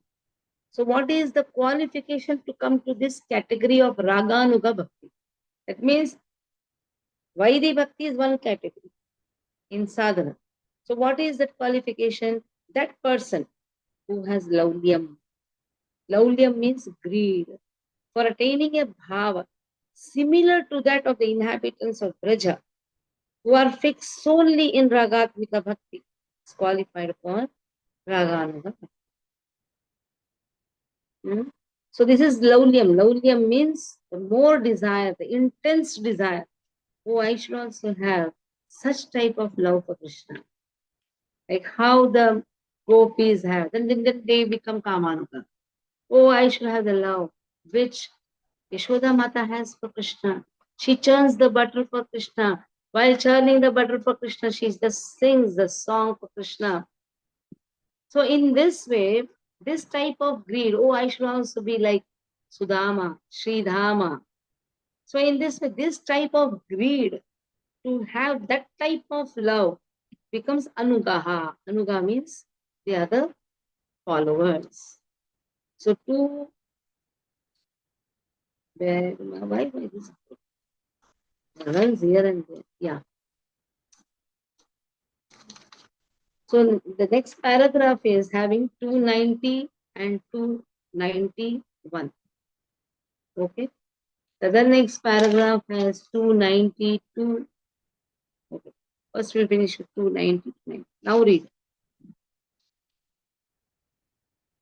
So what is the qualification to come to this category of Raganuga Bhakti? That means Vaidhi Bhakti is one category in sadhana. So what is that qualification? That person who has laulyam. Laulyam means greed. For attaining a bhava similar to that of the inhabitants of Braja, who are fixed solely in Ragatmika Bhakti, is qualified for Raganuga Bhakti. So this is laulyam. Laulyam means the more desire, the intense desire. Oh, I should also have such type of love for Krishna. Like how the gopis have. Then they become Kamanuga. Oh, I should have the love which Yashoda Mata has for Krishna. She churns the butter for Krishna. While churning the butter for Krishna, she just sings the song for Krishna. So in this way, this type of greed, oh, I should also be like Sudama, Sridhama. So in this way, this type of greed, to have that type of love becomes Anugaha. Anuga means the other followers. So why this runs here and there? Yeah. So the next paragraph is having 290 and 291. Okay. The next paragraph has 292. Okay. First we'll finish with 299. Now read.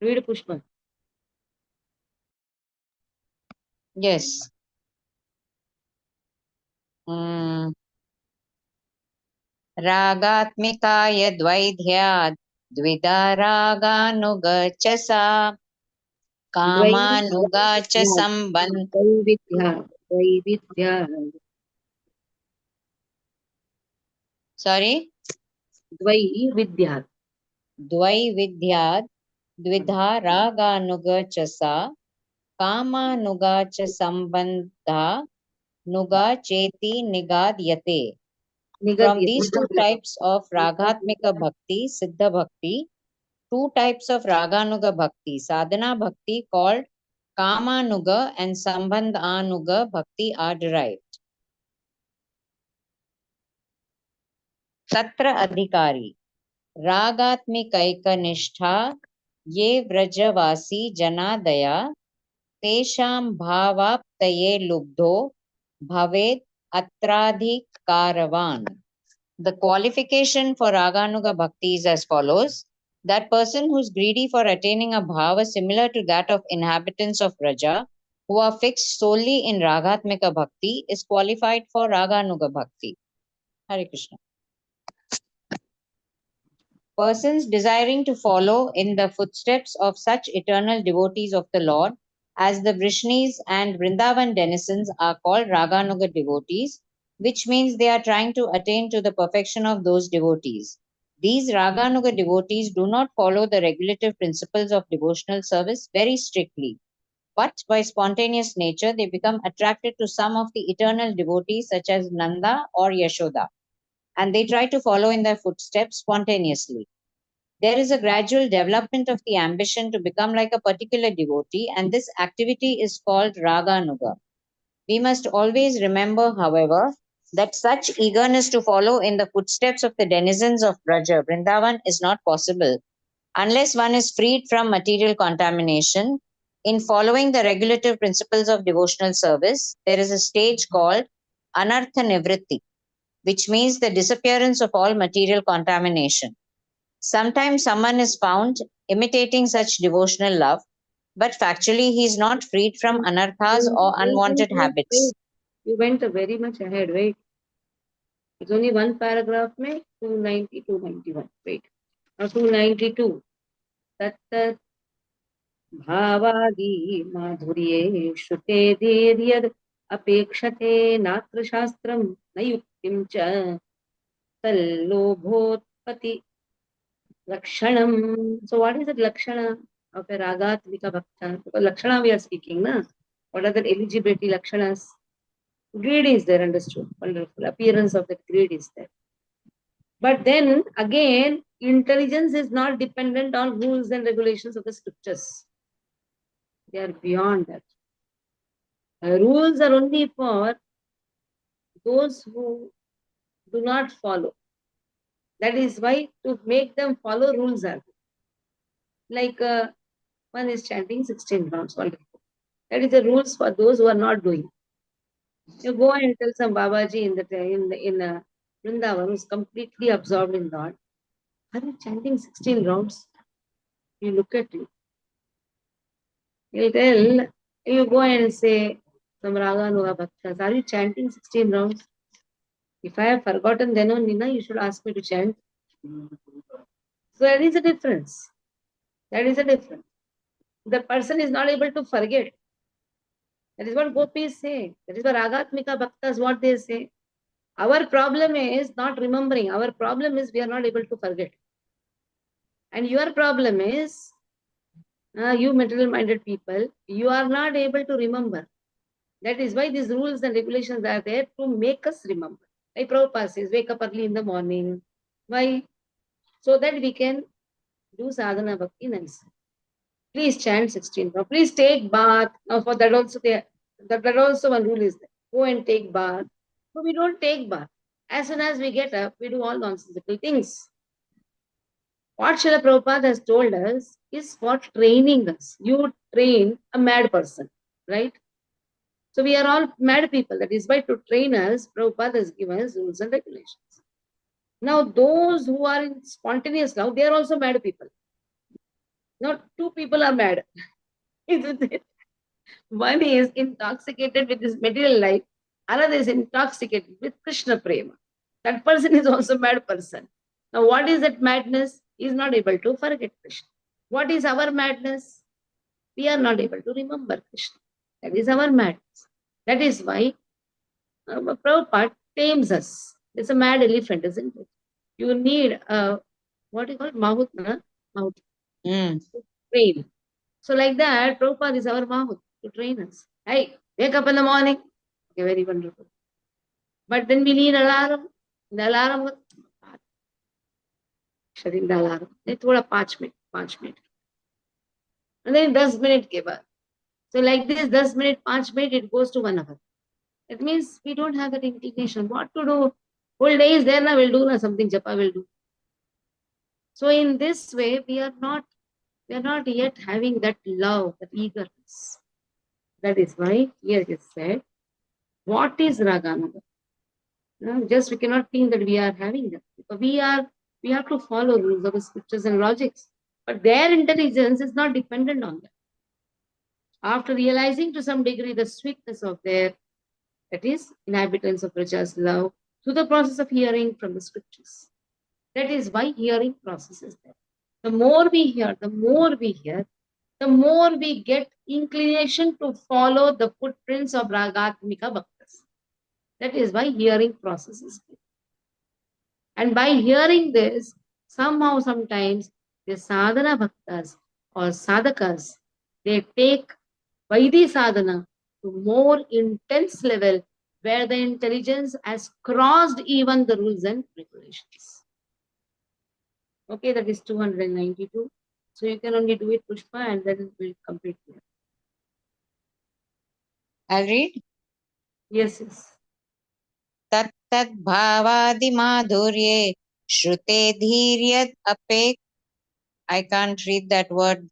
Read Pushpa. Yes. रागात्मिकाय द्वैध्यात् द्विधा रागानुगचसा कामानुगा च सम्बन्ध sorry द्वैविध्यात् द्विधा रागानुगचसा कामानुगा च सम्बन्धा nuga cheti nigadyate. From these two types of Ragatmika Bhakti, Siddha Bhakti, two types of Raganuga Bhakti, Sadhana Bhakti called Kamanuga and Sambandhanuga Bhakti are derived. Tatra Adhikari Ragatmikaika Nishtha Ye Vrajavasi Janadaya Tesham Bhavaptaye Lubdho Bhaved Atradhikaravan. The qualification for Raganuga Bhakti is as follows. That person who is greedy for attaining a bhava similar to that of inhabitants of Raja, who are fixed solely in Ragatmika Bhakti, is qualified for Raganuga Bhakti. Hare Krishna. Persons desiring to follow in the footsteps of such eternal devotees of the Lord as the Vrishnis and Vrindavan denizens are called Raganuga devotees, which means they are trying to attain to the perfection of those devotees. These Raganuga devotees do not follow the regulative principles of devotional service very strictly, but by spontaneous nature they become attracted to some of the eternal devotees such as Nanda or Yashoda, and they try to follow in their footsteps spontaneously. There is a gradual development of the ambition to become like a particular devotee, and this activity is called Raganuga. We must always remember, however, that such eagerness to follow in the footsteps of the denizens of Braja, Vrindavan, is not possible unless one is freed from material contamination. In following the regulative principles of devotional service, there is a stage called Anartha Nivritti. which means the disappearance of all material contamination. Sometimes someone is found imitating such devotional love, but factually he is not freed from anarthas or unwanted habits. Wait. You went very much ahead. Wait. It's only one paragraph. Mein 290, 291. Wait. Now 292. Tat भावादि माधुर्ये श्रुते धीर्यद् अपेक्षते नात्र शास्त्रं न युक्तिं च तल्लोभोत्पत्ति lakshanam. So what is that lakshana of a ragatmika bhakta? Because lakshana we are speaking, na? What are the eligibility lakshanas? Greed is there, understood. Wonderful. Appearance of that greed is there. But then again, intelligence is not dependent on rules and regulations of the scriptures. They are beyond that. Rules are only for those who do not follow. That is why to make them follow rules are like one is chanting 16 rounds. Wonderful. That is the rules for those who are not doing. You go and tell some Babaji in Vrindavan who's completely absorbed in God. Are you chanting 16 rounds? You look at it. He'll tell, you go and say, some Raga Nuga Bhaktas, are you chanting 16 rounds? If I have forgotten, then only you should ask me to chant. So that is a difference. That is a difference. The person is not able to forget. That is what gopis say. That is what Ragatmika Bhaktas, what they say. Our problem is not remembering. Our problem is we are not able to forget. And your problem is, you material-minded people, you are not able to remember. That is why these rules and regulations are there to make us remember. Like Prabhupada says, wake up early in the morning. Why? So that we can do sadhana bhakti nicely. Please chant 16. Now, please take bath. Now, for that also, that also one rule is there. Go and take bath. So we don't take bath. As soon as we get up, we do all nonsensical things. What Srila Prabhupada has told us is for training us. You train a mad person, right? So we are all mad people. That is why to train us, Prabhupada has given us rules and regulations. Now, those who are in spontaneous love, they are also mad people. Now, two people are mad. Isn't it? One is intoxicated with this material life, another is intoxicated with Krishna Prema. That person is also a mad person. Now, what is that madness? He is not able to forget Krishna. What is our madness? We are not able to remember Krishna. That is our madness. That is why Prabhupada tames us. It's a mad elephant, isn't it? You need a, what do you call it? Mahut, na? Mahut. To train. So like that, Prabhupada is our Mahut to train us. Hey, wake up in the morning. Okay, very wonderful. But then we need alarm. The alarm, shutting the alarm. Then thoda 5 minute. And then 10 minute ke baad. So like this, 10 minute, 5 minute, it goes to 1 hour. It means we don't have that inclination. What to do? Whole day is there, na we'll do na something japa will do. So in this way, we are not yet having that love, that eagerness. That is why here it is said, what is Raganaga? Just we cannot think that we are having that. Because we have to follow rules of the scriptures and logics. But their intelligence is not dependent on that. After realizing to some degree the sweetness of their, that is, inhabitants of Raja's love, through the process of hearing from the scriptures. That is why hearing process is there. The more we hear, the more we get inclination to follow the footprints of Ragatmika Bhaktas. That is why hearing process is there. And by hearing this, somehow, sometimes, the sadhana bhaktas or sadhakas, they take Vaidhi sadhana to more intense level where the intelligence has crossed even the rules and regulations. Okay, that is 292. So you can only do it Pushpa and then we'll complete here. I'll read. Yes, yes. तत्तद् भावादिमाधुर्ये श्रुते धीर्यद् अपेक्. I can't read that word.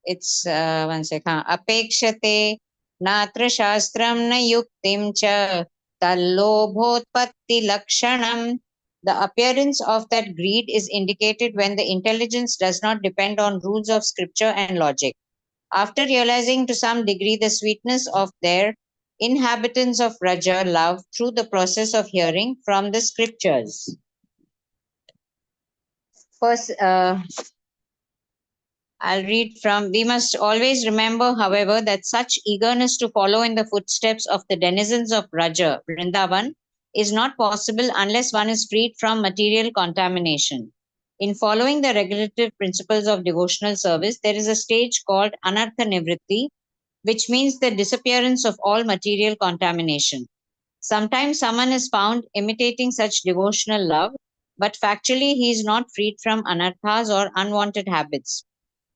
It's one second. अपेक्षते नात्र शास्त्रं न युक्तिं च tallobhotpatti lakshanam. The appearance of that greed is indicated when the intelligence does not depend on rules of scripture and logic. After realizing to some degree the sweetness of their inhabitants of Raja love through the process of hearing from the scriptures. First, I'll read from. We must always remember, however, that such eagerness to follow in the footsteps of the denizens of Raja, Vrindavan, is not possible unless one is freed from material contamination. In following the regulative principles of devotional service, there is a stage called Anartha Nivritti, which means the disappearance of all material contamination. Sometimes someone is found imitating such devotional love, but factually he is not freed from anarthas or unwanted habits.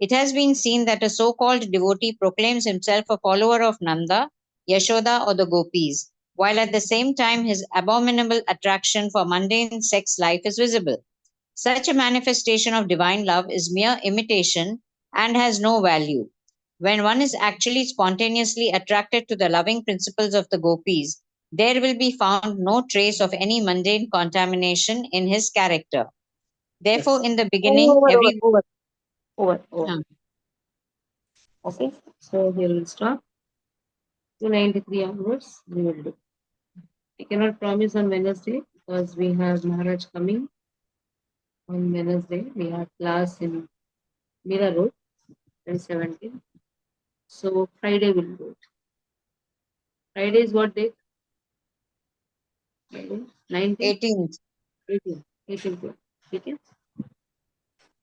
It has been seen that a so called devotee proclaims himself a follower of Nanda, Yashoda, or the gopis, while at the same time his abominable attraction for mundane sex life is visible. Such a manifestation of divine love is mere imitation and has no value. When one is actually spontaneously attracted to the loving principles of the gopis, there will be found no trace of any mundane contamination in his character. Therefore, Yes. in the beginning, every Over. Okay. So here we'll stop. 293 onwards, we will do. I cannot promise on Wednesday because we have Maharaj coming on Wednesday. We have class in Mira Road, 2017. So Friday we'll do it. Friday is what date? Friday? 19th? 18th. 18th. 18th. 18th.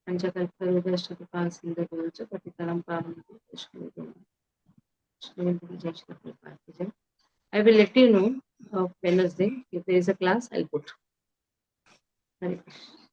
पञ्चकल्पवृक्षकृपासिन्धुभ्यो पतितनं पावनं कृष्णेन्दुविजयश्रीकृपातिजय. I will let you know of Wednesday. If there is a class, I'll put. Hare Krishna.